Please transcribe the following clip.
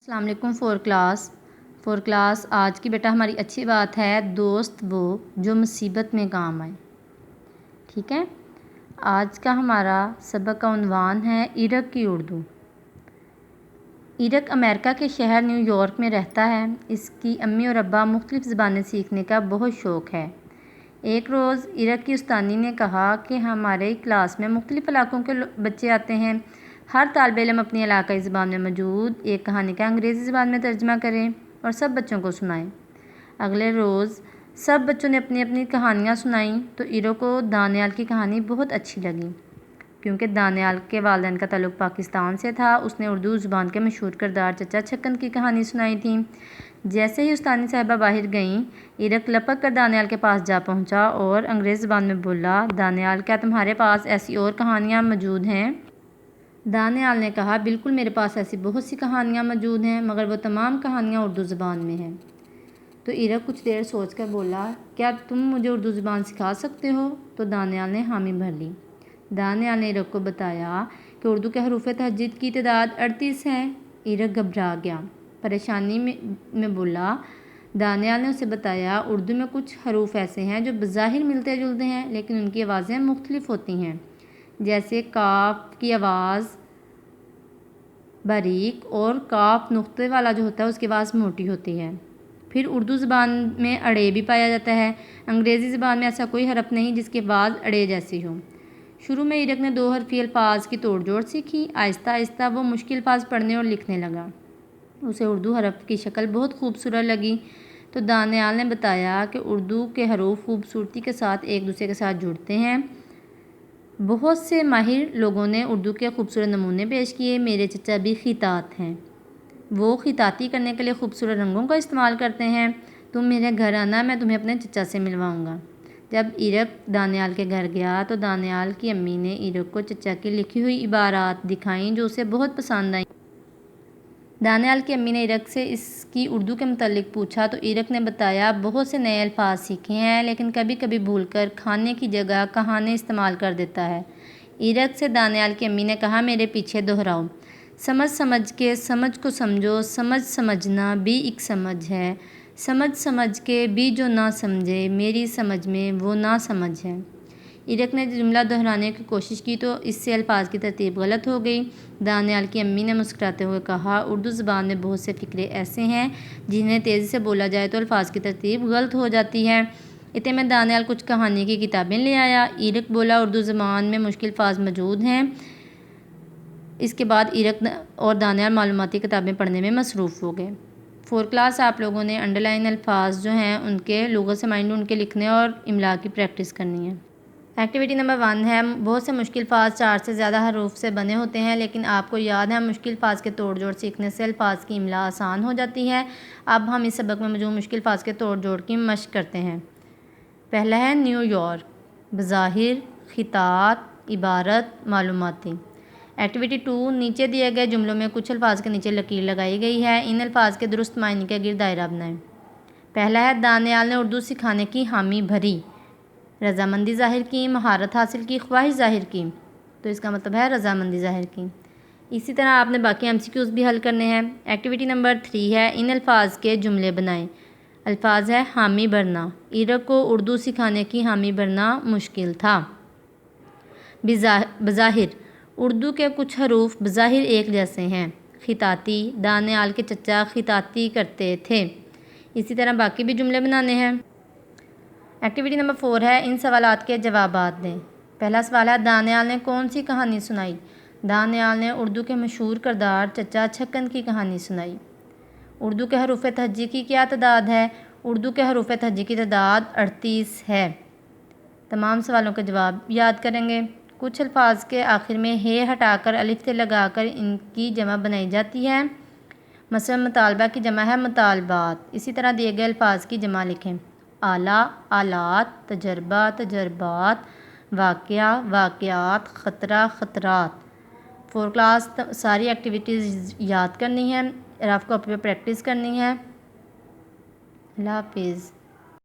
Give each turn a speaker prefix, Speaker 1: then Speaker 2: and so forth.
Speaker 1: السلام علیکم four class آج کی بیٹا ہماری اچھی بات ہے دوست وہ جو مصیبت میں کام آئے. ٹھیک ہے. آج کا ہمارا سبق کا عنوان ہے عرق کی اردو. عرق امریکہ کے شہر نیو یارک میں رہتا ہے. اس کی امی اور ابا مختلف زبانیں سیکھنے کا بہت شوق ہے. ایک روز عرق کی استانی نے کہا کہ ہمارے کلاس میں مختلف علاقوں کے بچے آتے ہیں. ہر طالب علم اپنی علاقائی زبان میں موجود ایک کہانی کا انگریزی زبان میں ترجمہ کریں اور سب بچوں کو سنائیں. اگلے روز سب بچوں نے اپنی اپنی کہانیاں سنائیں تو عرق کو دانیال کی کہانی بہت اچھی لگی. کیونکہ دانیال کے والدین کا تعلق پاکستان سے تھا، اس نے اردو زبان کے مشہور کردار چچا چھکن کی کہانی سنائی تھی. جیسے ہی استانی صاحبہ باہر گئیں، عرق لپک کر دانیال کے پاس جا پہنچا اور انگریزی زبان میں بولا، دانیال کیا تمہارے پاس ایسی اور کہانیاں موجود ہیں؟ دانیال نے کہا، بالکل میرے پاس ایسی بہت سی کہانیاں موجود ہیں مگر وہ تمام کہانیاں اردو زبان میں ہیں. تو عرق کچھ دیر سوچ کر بولا، کیا تم مجھے اردو زبان سکھا سکتے ہو؟ تو دانیال نے حامی بھر لی. دانیال نے عرق کو بتایا کہ اردو کے حروف تہجد کی تعداد 38 ہے. عرق گھبرا گیا، پریشانی میں بولا. دانیال نے اسے بتایا، اردو میں کچھ حروف ایسے ہیں جو بظاہر ملتے جلتے ہیں لیکن ان کی آوازیں مختلف ہوتی ہیں. جیسے کاف کی آواز باریک اور کاف نقطے والا جو ہوتا ہے اس کی آواز موٹی ہوتی ہے. پھر اردو زبان میں اڑے بھی پایا جاتا ہے. انگریزی زبان میں ایسا کوئی حرف نہیں جس کی آواز اڑے جیسی ہو. شروع میں عرق نے 2 حرفی الفاظ کی توڑ جوڑ سیکھی. آہستہ آہستہ وہ مشکل الفاظ پڑھنے اور لکھنے لگا. اسے اردو حرف کی شکل بہت خوبصورت لگی. تو دانیال نے بتایا کہ اردو کے حروف خوبصورتی کے ساتھ ایک دوسرے کے ساتھ جڑتے ہیں. بہت سے ماہر لوگوں نے اردو کے خوبصورت نمونے پیش کیے. میرے چچا بھی خطاط ہیں. وہ خطاطی کرنے کے لیے خوبصورت رنگوں کا استعمال کرتے ہیں. تم میرے گھر آنا، میں تمہیں اپنے چچا سے ملواؤں گا. جب عرق دانیال کے گھر گیا تو دانیال کی امی نے عرق کو چچا کی لکھی ہوئی عبارات دکھائیں جو اسے بہت پسند آئیں. دانیال کی امی نے عرق سے اس کی اردو کے متعلق پوچھا تو عرق نے بتایا، بہت سے نئے الفاظ سیکھے ہیں لیکن کبھی کبھی بھول کر کھانے کی جگہ کہانے استعمال کر دیتا ہے. عرق سے دانیال کی امی نے کہا، میرے پیچھے دہراؤ. سمجھ سمجھ کے سمجھ کو سمجھو، سمجھ سمجھنا بھی ایک سمجھ ہے. سمجھ سمجھ کے بھی جو نہ سمجھے، میری سمجھ میں وہ نہ سمجھ ہے. عرق نے جملہ دہرانے کی کوشش کی تو اس سے الفاظ کی ترتیب غلط ہو گئی. دانیال کی امی نے مسکراتے ہوئے کہا، اردو زبان میں بہت سے فقرے ایسے ہیں جنہیں تیزی سے بولا جائے تو الفاظ کی ترتیب غلط ہو جاتی ہے. اتنے میں دانیال کچھ کہانی کی کتابیں لے آیا. عرق بولا، اردو زبان میں مشکل الفاظ موجود ہیں. اس کے بعد عرق اور دانیال معلوماتی کتابیں پڑھنے میں مصروف ہو گئے. 4 کلاس آپ لوگوں نے انڈر لائن الفاظ جو ہیں ان کے لغت سے معنی ڈھونڈ کے لکھنے اور املا کی پریکٹس کرنی ہے. ایکٹیویٹی نمبر 1 ہے، بہت سے مشکل الفاظ 4 سے زیادہ حروف سے بنے ہوتے ہیں لیکن آپ کو یاد ہے مشکل الفاظ کے توڑ جوڑ سیکھنے سے الفاظ کی املا آسان ہو جاتی ہے. اب ہم اس سبق میں موجود مشکل الفاظ کے توڑ جوڑ کی مشق کرتے ہیں. پہلا ہے نیو یارک، بظاہر، خطاط، عبارت، معلوماتی. ایکٹیویٹی 2، نیچے دیے گئے جملوں میں کچھ الفاظ کے نیچے لکیر لگائی گئی ہے. ان الفاظ کے درست معنی کے گرد دائرہ بنائیں. پہلا ہے، دانیال نے اردو سکھانے کی حامی بھری، رضامندی ظاہر کی، مہارت حاصل کی، خواہش ظاہر کی. تو اس کا مطلب ہے رضامندی ظاہر کی. اسی طرح آپ نے باقی MCQs بھی حل کرنے ہیں. ایکٹیویٹی نمبر 3 ہے، ان الفاظ کے جملے بنائیں. الفاظ ہے حامی بھرنا. عرق کو اردو سکھانے کی حامی بھرنا مشکل تھا. بظاہر، اردو کے کچھ حروف بظاہر ایک جیسے ہیں. خطاطی، دانیال کے چچا خطاطی کرتے تھے. اسی طرح باقی بھی جملے بنانے ہیں. ایکٹیویٹی نمبر 4 ہے، ان سوالات کے جوابات دیں. پہلا سوال ہے، دانیال نے کون سی کہانی سنائی؟ دانیال نے اردو کے مشہور کردار چچا چھکن کی کہانی سنائی. اردو کے حروف تہجی کی کیا تعداد ہے؟ اردو کے حروف تہجی کی تعداد 38 ہے. تمام سوالوں کے جواب یاد کریں گے. کچھ الفاظ کے آخر میں ہے ہٹا کر الف تے لگا کر ان کی جمع بنائی جاتی ہے. مثلا مطالبہ کی جمع ہے مطالبات. اسی طرح دیے گئے الفاظ کی جمع لکھیں. آلہ، آلات، تجربہ، تجربات، واقعہ، واقعات، خطرہ، خطرات. 4 کلاس ساری ایکٹیویٹیز یاد کرنی ہے، رف کاپی پہ پریکٹس کرنی ہے. اللہ حافظ.